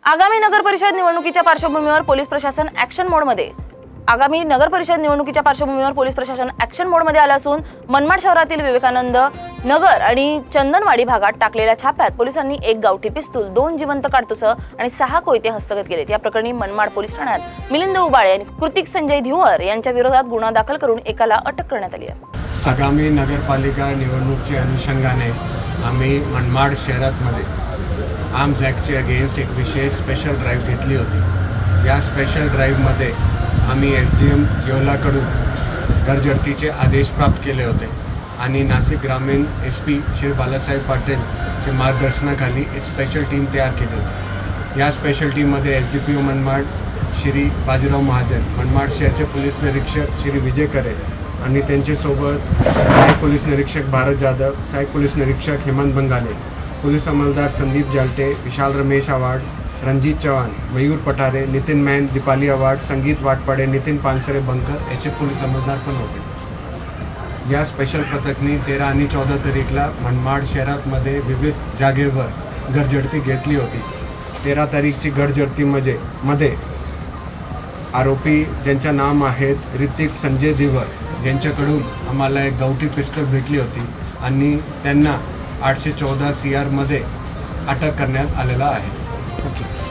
आगामी नगर परिषद निवडणुकीच्या पार्श्वभूमीवर पोलीस प्रशासन ऍक्शन मोडमध्ये आलं असून मनमाड शहरातील विवेकानंद नगर आणि चंदनवाडी भागात टाकलेल्या छाप्यात पोलिसांनी एक गावठी पिस्तूल, 2 जिवंत काडतुसं आणि 6 कोयते हस्तगत केलेत। या प्रकरणी मनमाड पोलीस ठाण्यात मिलिंद उबाळे आणि कृतिक संजय धिवर यांच्या विरोधात गुन्हा दाखल करून एकाला अटक करण्यात आली आहे। आगामी नगरपालिका निवडणुकीच्या अनुषंगाने आम्ही मनमाड शहरामध्ये आर्म्स ॲक्टचे अगेन्स्ट एक विशेष स्पेशल ड्राईव्ह घेतली होती। या स्पेशल ड्राईव्हमध्ये आम्ही SDM येवलाकडून गडजडतीचे आदेश प्राप्त केले होते आणि नाशिक ग्रामीण SP श्री बालासाहेब पाटीलच्या मार्गदर्शनाखाली एक स्पेशल टीम तयार केली होती। या स्पेशल टीममध्ये SDPO मनमाड श्री बाजीराव महाजन, मनमाड शहरचे पोलीस निरीक्षक श्री विजय करे आणि त्यांच्यासोबत सहाय्यक पोलीस निरीक्षक भारत जाधव, सहाय्यक पोलीस निरीक्षक हेमंत बंगाले, पोलीस अंमलदार संदीप जालटे, विशाल रमेश आवाड, रणजीत चव्हाण, मयूर पठारे, नितिन मैन, दीपाली आवाड, संगीत वाटपाडे, नितिन पानसरे बंकर याचे पोलीस अंमलदार पण होते। या स्पेशल पथकनी 13 आणि 14 तारीखला मनमाड शहरामध्ये विविध जागेवर गडजडती घेतली होती। 13 तारीखची गडजडतीमध्ये आरोपी ज्यांचं नाम आहेत कृतिक संजय धिवर यांच्याकडून आम्हाला एक गावठी पिस्टल भेटली होती आणि त्यांना 814 CR मध्ये अटक करण्यात आलेला आहे।